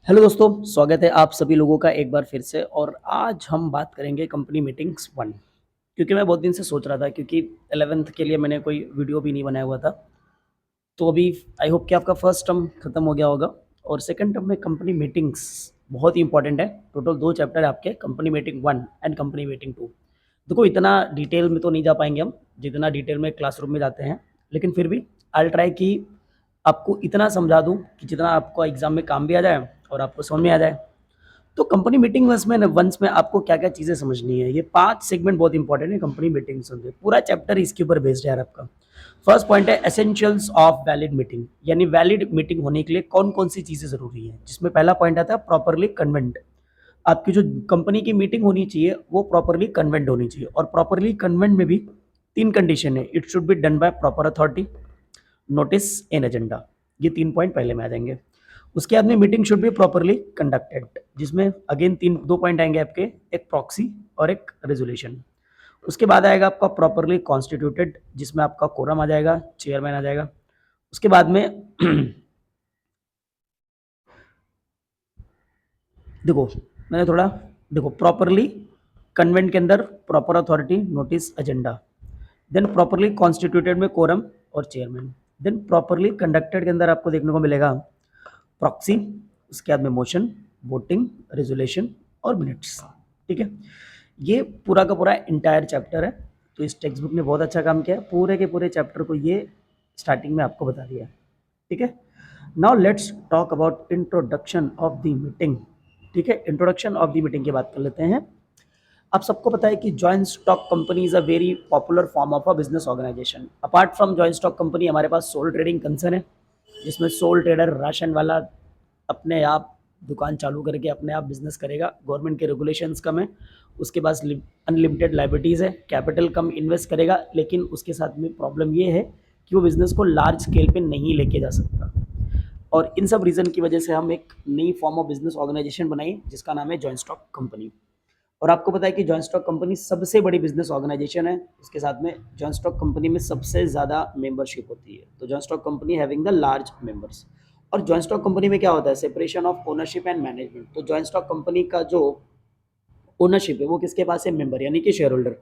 Hello दोस्तों, स्वागत है आप सभी लोगों का एक बार फिर से। और आज हम बात करेंगे कंपनी मीटिंग्स 1। क्योंकि मैं बहुत दिन से सोच रहा था, क्योंकि 11th के लिए मैंने कोई वीडियो भी नहीं बनाया हुआ था। तो अभी आई होप कि आपका फर्स्ट टर्म खत्म हो गया होगा और सेकंड टर्म में कंपनी मीटिंग्स बहुत ही इंपॉर्टेंट है। टोटल 2 चैप्टर है आपके, company meeting 1 and company meeting 2। देखो, इतना डिटेल में तो नहीं जा पाएंगे हम जितना डिटेल में क्लासरूम में जाते हैं, लेकिन फिर भी आई ट्राई कि आपको इतना समझा दूं कि जितना आपको एग्जाम में काम भी आ जाए और आपको समझ में आ जाए। तो कंपनी मीटिंग वंस में आपको क्या क्या चीजें समझनी है, ये 5 सेगमेंट बहुत इंपॉर्टेंट है कंपनी मीटिंग्स में। पूरा चैप्टर इसके ऊपर बेस्ड है यार आपका। फर्स्ट पॉइंट है एसेंशियल्स ऑफ वैलिड मीटिंग, यानी वैलिड मीटिंग होने के लिए कौन कौन सी चीजें जरूरी है, जिसमें पहला पॉइंट आता है प्रॉपरली कन्वेंट। आपकी जो कंपनी की मीटिंग होनी चाहिए वो प्रॉपरली कन्वेंट होनी चाहिए, और प्रॉपरली कन्वेंट में भी 3 कंडीशन है। It should be done by proper authority, notice an agenda. ये 3 पॉइंट पहले में आ जाएंगे। उसके बाद में meeting should be properly conducted, जिसमें अगेन 2 पॉइंट आएंगे आपके, एक प्रॉक्सी और एक रेजोल्यूशन। उसके बाद आएगा आपका प्रॉपरली कॉन्स्टिट्यूटेड, जिसमें आपका कोरम आ जाएगा, चेयरमैन आ जाएगा। उसके बाद में देखो, मैंने थोड़ा देखो, प्रॉपरली कन्वेंट के अंदर proper authority, notice, agenda. Then properly constituted में कोरम और चेयरमैन। देन प्रॉपरली कंडक्टेड के अंदर आपको देखने को मिलेगा प्रॉक्सी, उसके बाद में मोशन, वोटिंग, रेजोल्यूशन और मिनट्स। ठीक है, ये पूरा का पूरा इंटायर चैप्टर है। तो इस टेक्स्ट बुक ने बहुत अच्छा काम किया है, पूरे के पूरे चैप्टर को ये स्टार्टिंग में आपको बता दिया है। ठीक है, now let's talk about introduction of the meeting. ठीक है, इंट्रोडक्शन ऑफ द मीटिंग की बात कर लेते हैं। आप सबको पता है कि joint stock company is a very popular form of a business organization. Apart from joint stock company हमारे पास सोल ट्रेडिंग कंसर्न है, जिसमें सोल ट्रेडर, राशन वाला अपने आप दुकान चालू करके अपने आप बिजनेस करेगा। गवर्नमेंट के रेगुलेशंस कम है, उसके पास अनलिमिटेड लाइबिलिटीज़ है, कैपिटल कम इन्वेस्ट करेगा, लेकिन उसके साथ में प्रॉब्लम ये है कि वो बिजनेस को लार्ज स्केल पे नहीं लेके जा सकता। और इन सब रीज़न की वजह से हम एक नई फॉर्म ऑफ बिजनेस ऑर्गेनाइजेशन बनाई, जिसका नाम है जॉइंट स्टॉक कंपनी। और आपको पता है कि जॉइंट स्टॉक कंपनी सबसे बड़ी बिजनेस ऑर्गेनाइजेशन है। इसके साथ में जॉइंट स्टॉक कंपनी में सबसे ज़्यादा मेंबरशिप होती है। तो joint stock company having the large members. और जॉइंट स्टॉक कंपनी में क्या होता है, separation of ownership and management. तो जॉइंट स्टॉक कंपनी का जो ओनरशिप है वो किसके पास है, मेंबर यानी कि शेयर होल्डर।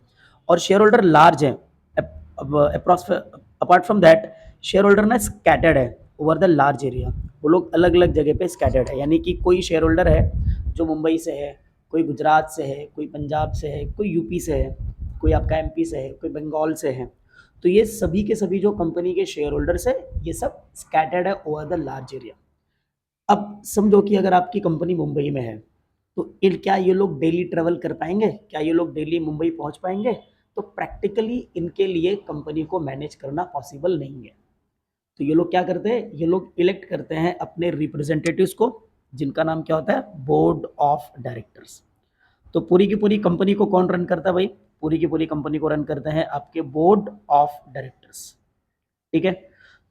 और शेयर होल्डर लार्ज है। Apart from that, share holder ना स्कैटर्ड है ओवर द लार्ज एरिया। वो लोग अलग अलग जगह पे स्कैटर्ड है, यानी कि कोई शेयर होल्डर है जो मुंबई से है, कोई गुजरात से है, कोई पंजाब से है, कोई यूपी से है, कोई आपका एमपी से है, कोई बंगाल से है। तो ये सभी के सभी जो कंपनी के शेयर होल्डर्स है, ये सब स्कैटर्ड है ओवर द लार्ज एरिया। अब समझो कि अगर आपकी कंपनी मुंबई में है, तो क्या ये लोग डेली ट्रेवल कर पाएंगे, क्या ये लोग डेली मुंबई पहुंच पाएंगे? तो प्रैक्टिकली इनके लिए कंपनी को मैनेज करना पॉसिबल नहीं है। तो ये लोग क्या करते हैं, ये लोग इलेक्ट करते हैं अपने रिप्रेजेंटेटिव्स को, जिनका नाम क्या होता है, बोर्ड ऑफ डायरेक्टर्स। तो पूरी की पूरी कंपनी को कौन रन करता है भाई, पूरी की पूरी कंपनी को रन करते हैं आपके बोर्ड ऑफ डायरेक्टर्स। ठीक है,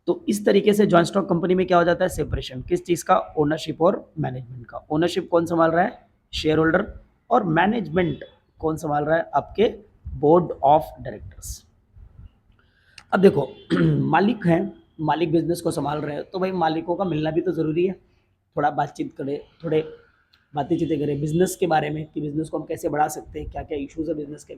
तो इस तरीके से जॉइंट स्टॉक कंपनी में क्या हो जाता है, सेपरेशन किस चीज का, ओनरशिप और मैनेजमेंट का। ओनरशिप कौन संभाल रहा है, शेयर होल्डर, और मैनेजमेंट कौन संभाल रहा है, आपके बोर्ड ऑफ डायरेक्टर्स। अब देखो मालिक हैं, मालिक बिजनेस को संभाल रहे हैं, तो भाई मालिकों का मिलना भी तो जरूरी है। थोड़ा बातचीत करें, थोड़े बातें चीतें करें बिजनेस के बारे में कि बिजनेस को हम कैसे बढ़ा सकते हैं, क्या क्या इश्यूज है बिजनेस के।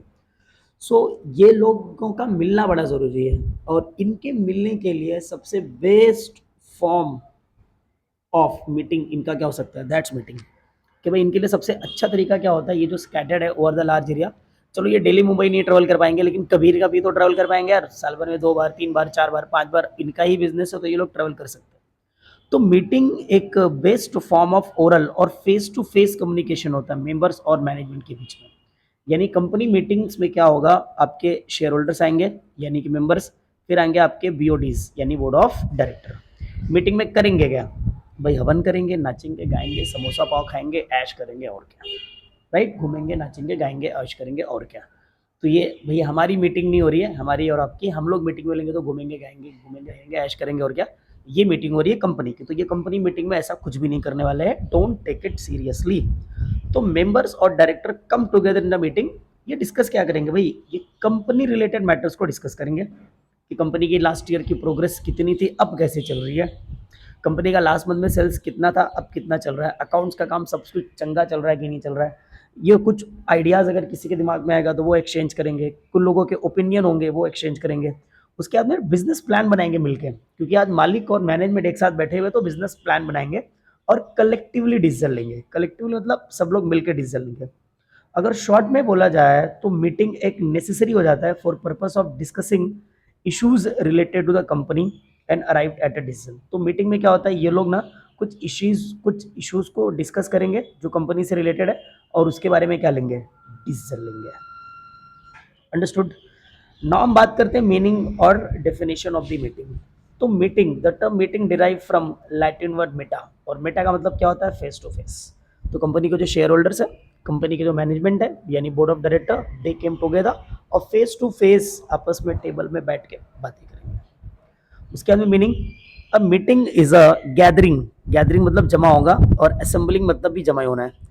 सो ये लोगों का मिलना बड़ा ज़रूरी है, और इनके मिलने के लिए सबसे बेस्ट फॉर्म ऑफ मीटिंग इनका क्या हो सकता है, दैट्स मीटिंग। कि भाई इनके लिए सबसे अच्छा तरीका क्या होता है, ये जो स्कैटर्ड है ओवर द लार्ज एरिया। चलो ये डेली मुंबई नहीं ट्रेवल कर पाएंगे, लेकिन कभी कभी तो ट्रेवल कर पाएंगे यार, साल भर में 2 बार, 3 बार, 4 बार, 5 बार इनका ही बिजनेस है, तो ये लोग ट्रेवल कर सकते हैं। तो मीटिंग एक बेस्ट फॉर्म ऑफ ओरल और फेस टू फेस कम्युनिकेशन होता है मेंबर्स और मैनेजमेंट के बीच में। यानी कंपनी मीटिंग्स में क्या होगा, आपके शेयर होल्डर्स आएंगे यानी कि मेंबर्स, फिर आएंगे आपके बीओडीज यानी बोर्ड ऑफ डायरेक्टर। मीटिंग में करेंगे क्या भाई, हवन करेंगे, नाचेंगे, गाएंगे, समोसा पाव खाएंगे, ऐश करेंगे, और क्या, राइट, घूमेंगे, नाचेंगे, गाएंगे, ऐश करेंगे, और क्या। तो ये भैया हमारी मीटिंग नहीं हो रही है, हमारी और आपकी, हम लोग मीटिंग में लेंगे तो घूमेंगे, गाएंगे, घूमेंगे, गाएंगे, ऐश करेंगे, और क्या। ये मीटिंग हो रही है कंपनी की, तो ये कंपनी मीटिंग में ऐसा कुछ भी नहीं करने वाले हैं, डोंट टेक इट सीरियसली। तो मेंबर्स और director come together in the meeting. ये डिस्कस क्या करेंगे भाई, ये कंपनी रिलेटेड मैटर्स को डिस्कस करेंगे कि कंपनी की लास्ट ईयर की प्रोग्रेस कितनी थी, अब कैसे चल रही है। कंपनी का लास्ट मंथ में सेल्स कितना था, अब कितना चल रहा है, अकाउंट्स का काम सब कुछ चंगा चल रहा है कि नहीं चल रहा है, ये कुछ आइडियाज़ अगर किसी के दिमाग में आएगा तो वो एक्सचेंज करेंगे, कुछ लोगों के ओपिनियन होंगे वो एक्सचेंज करेंगे। उसके बाद में बिजनेस प्लान बनाएंगे मिलके, क्योंकि आज मालिक और मैनेजमेंट एक साथ बैठे हुए तो बिजनेस प्लान बनाएंगे और कलेक्टिवली डिसीजन लेंगे। कलेक्टिवली मतलब सब लोग मिलकर डिसीजन लेंगे। अगर शॉर्ट में बोला जाए तो मीटिंग एक नेसेसरी हो जाता है for purpose of discussing issues related to the company and arrive at a decision. तो मीटिंग में क्या होता है, ये लोग ना कुछ इश्यूज को डिस्कस करेंगे जो कंपनी से रिलेटेड है और उसके बारे में क्या लेंगे, डिसीजन लेंगे। अंडरस्टूड। नाउ हम बात करते हैं मीनिंग और डेफिनेशन ऑफ द मीटिंग। तो meeting, the term meeting derive from Latin word Meta, और मेटा का मतलब क्या होता है, फेस टू फेस। तो कंपनी के जो शेयर होल्डर्स है, कंपनी के जो मैनेजमेंट है यानी board of director, they came together और फेस टू फेस आपस में टेबल में बैठ के बातें करेंगे। उसके बाद में मीनिंग, अब meeting is a gathering, gathering मतलब जमा होगा और असेंबलिंग मतलब भी जमा ही होना है।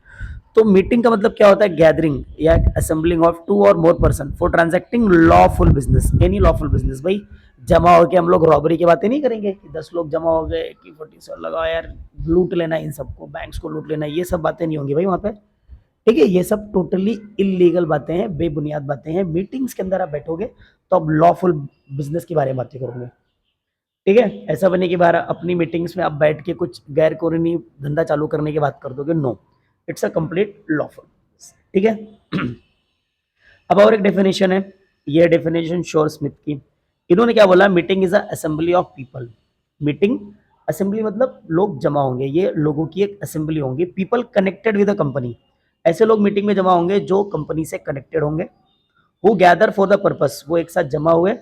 तो मीटिंग का मतलब क्या होता है, गैदरिंग या असेंबलिंग ऑफ टू और more person for transacting lawful business, any lawful business. भाई जमा होकर हम लोग रॉबरी की बातें नहीं करेंगे कि 10 लोग जमा हो गए कि 47 लगाओ यार लूट लेना, इन सबको बैंक्स को लूट लेना, ये सब बातें नहीं होंगी भाई वहां पे। ठीक है, ये सब टोटली इलीगल बातें हैं, बेबुनियाद बातें हैं। मीटिंग्स के अंदर आप बैठोगे तो आप लॉफुल बिजनेस के बारे में बातें करोगे। ठीक है, ऐसा बने कि बार अपनी मीटिंग्स में आप बैठ के कुछ गैर कानूनी धंधा चालू करने की बात कर दोगे, no, it's a complete lawful. ठीक है। अब और एक डेफिनेशन है, ये डेफिनेशन श्योर स्मिथ की। इन्होंने क्या बोला, meeting is a assembly of people. Meeting assembly मतलब लोग जमा होंगे, ये लोगों की एक असेंबली होंगी, people connected with the company. ऐसे लोग मीटिंग में जमा होंगे जो कंपनी से कनेक्टेड होंगे। Who gather for the purpose, वो एक साथ जमा हुए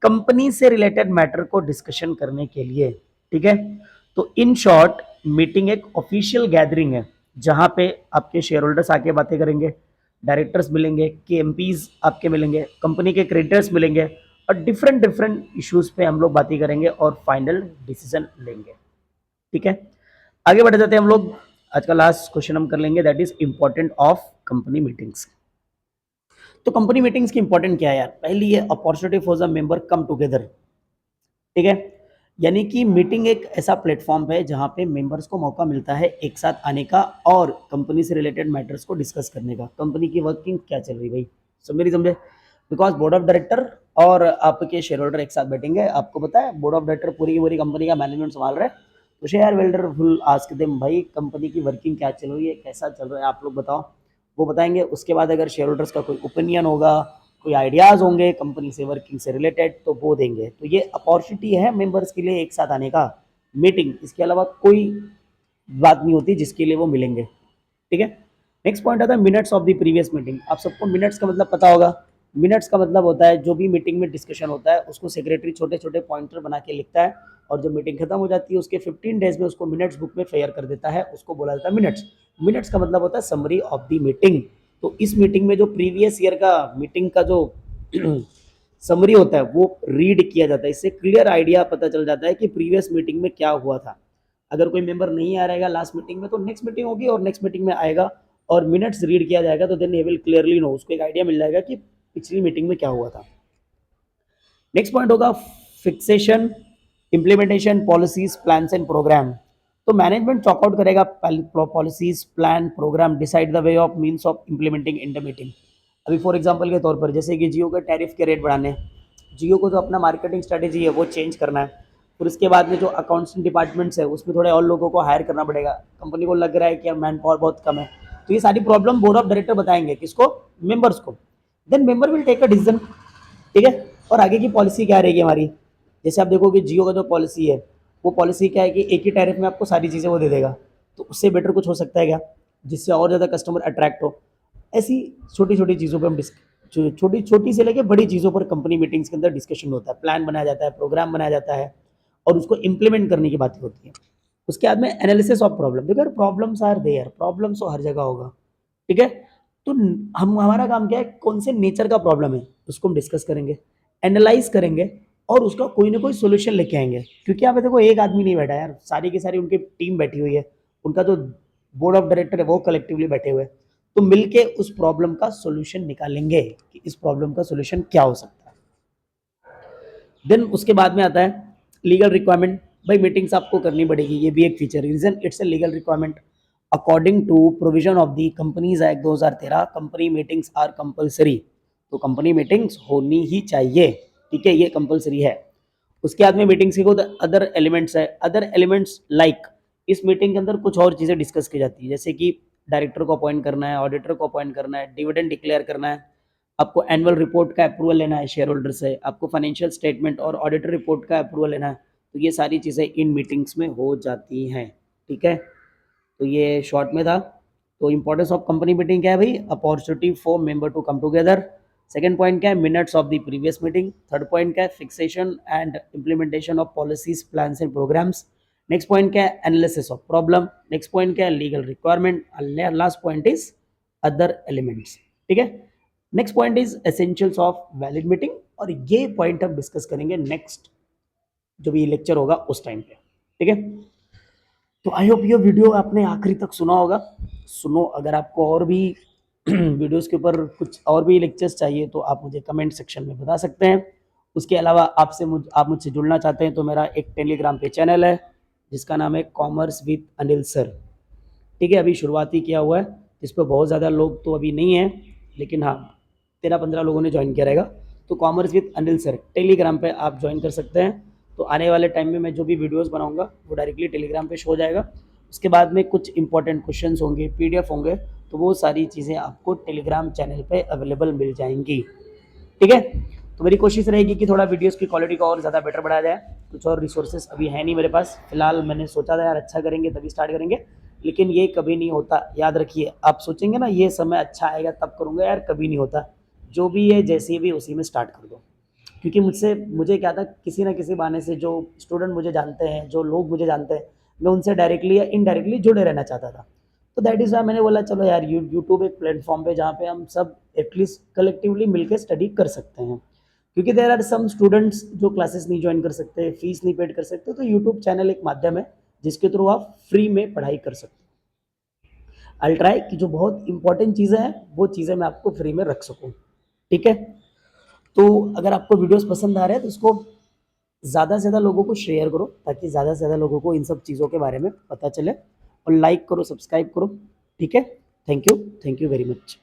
कंपनी से रिलेटेड मैटर को डिस्कशन करने के लिए। ठीक है, तो इन शॉर्ट मीटिंग एक ऑफिशियल गैदरिंग है जहां पे आपके शेयर होल्डर्स आके बातें करेंगे, डायरेक्टर्स मिलेंगे, के एमपीज आपके मिलेंगे, कंपनी के क्रेडिटर्स मिलेंगे और डिफरेंट डिफरेंट इश्यूज पे हम लोग बातें करेंगे और फाइनल डिसीजन लेंगे। ठीक है, आगे बढ़ जाते हैं हम लोग। आज का लास्ट क्वेश्चन हम कर लेंगे, that is important of company meetings. तो कंपनी मीटिंग्स की इंपॉर्टेंट क्या है यार, पहली ये opportunity for the member come together. ठीक है, यानी कि मीटिंग एक ऐसा प्लेटफॉर्म है जहां पे मेंबर्स को मौका मिलता है एक साथ आने का और कंपनी से रिलेटेड मैटर्स को डिस्कस करने का, कंपनी की वर्किंग क्या चल रही भाई, सब मेरी समझे। बिकॉज बोर्ड ऑफ डायरेक्टर और आपके शेयर होल्डर एक साथ बैठेंगे, आपको पता है बोर्ड ऑफ डायरेक्टर पूरी की पूरी कंपनी का मैनेजमेंट संभाल रहे हैं, तो share holder full ask them भाई कंपनी की वर्किंग क्या चल रही है, कैसा चल रहा है, आप लोग बताओ, वो बताएंगे। उसके बाद अगर शेयर होल्डर्स का कोई ओपिनियन होगा, कोई आइडियाज़ होंगे कंपनी से वर्किंग से रिलेटेड, तो वो देंगे। तो ये अपॉर्चुनिटी है मेंबर्स के लिए एक साथ आने का, मीटिंग, इसके अलावा कोई बात नहीं होती जिसके लिए वो मिलेंगे। ठीक है, नेक्स्ट पॉइंट आता है minutes of the previous meeting. आप सबको मिनट्स का मतलब पता होगा। मिनट्स का मतलब होता है जो भी मीटिंग में डिस्कशन होता है उसको सेक्रेटरी छोटे छोटे पॉइंटर बना के लिखता है और जब मीटिंग खत्म हो जाती है उसके 15 डेज में उसको मिनट्स बुक में फेयर कर देता है, उसको बोला जाता है मिनट्स। मिनट्स का मतलब होता है समरी ऑफ द मीटिंग। तो इस मीटिंग में जो प्रीवियस ईयर का मीटिंग का जो समरी होता है वो रीड किया जाता है, इससे क्लियर आइडिया पता चल जाता है कि प्रीवियस मीटिंग में क्या हुआ था। अगर कोई मेंबर नहीं आ रहेगा लास्ट मीटिंग में तो नेक्स्ट मीटिंग होगी और नेक्स्ट मीटिंग में आएगा और मिनट्स रीड किया जाएगा, तो then he will clearly know, उसको एक आइडिया मिल जाएगा कि पिछली मीटिंग में क्या हुआ था। नेक्स्ट पॉइंट होगा fixation, implementation, policies, plans and program. तो मैनेजमेंट चॉक आउट करेगा policies, plan, program, decide the way of means of implementing in the meeting. अभी फॉर एग्जांपल के तौर पर जैसे कि जियो के टैरिफ के रेट बढ़ाने, जियो को जो अपना मार्केटिंग स्ट्रेटेजी है वो चेंज करना है, फिर उसके बाद में जो अकाउंट्स डिपार्टमेंट्स है उसमें थोड़े और लोगों को हायर करना पड़ेगा, कंपनी को लग रहा है कि यार मैन पावर बहुत कम है, तो ये सारी प्रॉब्लम बोर्ड ऑफ डायरेक्टर बताएंगे किसको, मेंबर्स को। Then member will take a decision. ठीक है, और आगे की पॉलिसी क्या रहेगी हमारी, जैसे आप देखोगे जियो का जो पॉलिसी है वो पॉलिसी क्या है कि एक ही टैरिफ में आपको सारी चीज़ें वो दे देगा, तो उससे बेटर कुछ हो सकता है क्या जिससे और ज़्यादा कस्टमर अट्रैक्ट हो। ऐसी छोटी छोटी चीज़ों पर हम छोटी छोटी से लेकर बड़ी चीज़ों पर कंपनी मीटिंग्स के अंदर डिस्कशन होता है, प्लान बनाया जाता है, प्रोग्राम बनाया जाता है और उसको इम्प्लीमेंट करने की बातें होती है। उसके बाद में एनालिसिस ऑफ प्रॉब्लम, देखो प्रॉब्लम्स आर देयर, प्रॉब्लम्स तो हर जगह होगा। ठीक है, तो हम हमारा काम क्या है, कौन से नेचर का प्रॉब्लम है उसको हम डिस्कस करेंगे, एनालाइज करेंगे और उसका कोई ना कोई सोल्यूशन लेके आएंगे। क्योंकि यहाँ पे देखो एक आदमी नहीं बैठा यार, सारी की सारी उनकी टीम बैठी हुई है, उनका जो बोर्ड ऑफ डायरेक्टर है वो कलेक्टिवली बैठे हुए हैं, तो मिलके उस प्रॉब्लम का सोल्यूशन निकालेंगे कि इस प्रॉब्लम का सोल्यूशन क्या हो सकता है। देन उसके बाद में आता है लीगल रिक्वायरमेंट। भाई मीटिंग्स आपको करनी पड़ेगी, ये भी एक feature. Reason it's a legal requirement according to provision of the Companies Act 2013, company meetings are compulsory. तो कंपनी मीटिंग्स होनी ही चाहिए, ठीक है, ये कंपलसरी है। उसके बाद में मीटिंग्स के कुछ अदर एलिमेंट्स है। अदर एलिमेंट्स लाइक इस मीटिंग के अंदर कुछ और चीज़ें डिस्कस की जाती है, जैसे कि डायरेक्टर को अपॉइंट करना है, ऑडिटर को अपॉइंट करना है, डिविडेंड डिक्लेयर करना है, आपको एनुअल रिपोर्ट का अप्रूवल लेना है शेयर होल्डर से, आपको फाइनेंशियल स्टेटमेंट और ऑडिटर रिपोर्ट का अप्रूवल लेना है। तो ये सारी चीज़ें इन मीटिंग्स में हो जाती हैं, ठीक है। तो ये शॉर्ट में था। तो इंपॉर्टेंस ऑफ कंपनी मीटिंग क्या है भाई? Opportunity for member to come together. Second point क्या है? Minutes of the previous meeting. Third point क्या है? Fixation and implementation of policies, plans and programs. Next point क्या है? Analysis of problem. Next point क्या है? Legal requirement. Last point is other elements, ठीक है। Next point is essentials of valid meeting, और ये पॉइंट हम डिस्कस करेंगे नेक्स्ट जो भी लेक्चर होगा उस टाइम पे, ठीक है। तो आई होप ये वीडियो आपने आखिरी तक सुना होगा। सुनो, अगर आपको और भी वीडियोस के ऊपर कुछ और भी लेक्चर्स चाहिए तो आप मुझे कमेंट सेक्शन में बता सकते हैं। उसके अलावा आप मुझसे जुड़ना चाहते हैं तो मेरा एक टेलीग्राम पे चैनल है जिसका नाम है कॉमर्स विद अनिल सर, ठीक है। अभी शुरुआत ही किया हुआ है, इस पर बहुत ज़्यादा लोग तो अभी नहीं हैं, लेकिन हाँ 13-15 लोगों ने ज्वाइन किया रहेगा। तो commerce with Anil sir Telegram पे आप ज्वाइन कर सकते हैं। तो आने वाले टाइम में मैं जो भी वीडियोस बनाऊंगा वो डायरेक्टली टेलीग्राम पे शो हो जाएगा। उसके बाद में कुछ इंपॉर्टेंट क्वेश्चंस होंगे, पीडीएफ होंगे, तो वो सारी चीज़ें आपको टेलीग्राम चैनल पे अवेलेबल मिल जाएंगी, ठीक है। तो मेरी कोशिश रहेगी कि थोड़ा वीडियोस की क्वालिटी को और ज़्यादा बेटर बढ़ाया जाए। कुछ और रिसोर्सेस अभी है नहीं मेरे पास फिलहाल, मैंने सोचा था यार अच्छा करेंगे तभी स्टार्ट करेंगे, लेकिन ये कभी नहीं होता, याद रखिए। आप सोचेंगे ना ये समय अच्छा आएगा तब करूँगा, यार कभी नहीं होता। जो भी है जैसे भी उसी में स्टार्ट कर दो। क्योंकि मुझे क्या था, किसी ना किसी बहाने से जो स्टूडेंट मुझे जानते हैं, जो लोग मुझे जानते हैं, मैं उनसे डायरेक्टली या इनडायरेक्टली जुड़े रहना चाहता था। तो दैट इज़ वाई मैंने बोला चलो यार यूट्यूब एक प्लेटफॉर्म पे जहाँ पे हम सब एटलीस्ट कलेक्टिवली मिलकर स्टडी कर सकते हैं। क्योंकि देर आर सम स्टूडेंट्स जो क्लासेस नहीं ज्वाइन कर सकते, फीस नहीं पेड कर सकते, तो यूट्यूब चैनल एक माध्यम है जिसके थ्रू आप फ्री में पढ़ाई कर सकते हैं। आई ट्राई कि जो बहुत इंपॉर्टेंट चीज़ें हैं वो चीज़ें मैं आपको फ्री में रख सकूँ, ठीक है। तो अगर आपको वीडियोस पसंद आ रहे हैं तो उसको ज़्यादा से ज़्यादा लोगों को शेयर करो ताकि ज़्यादा से ज़्यादा लोगों को इन सब चीज़ों के बारे में पता चले, और लाइक करो, सब्सक्राइब करो, ठीक है। Thank you very much.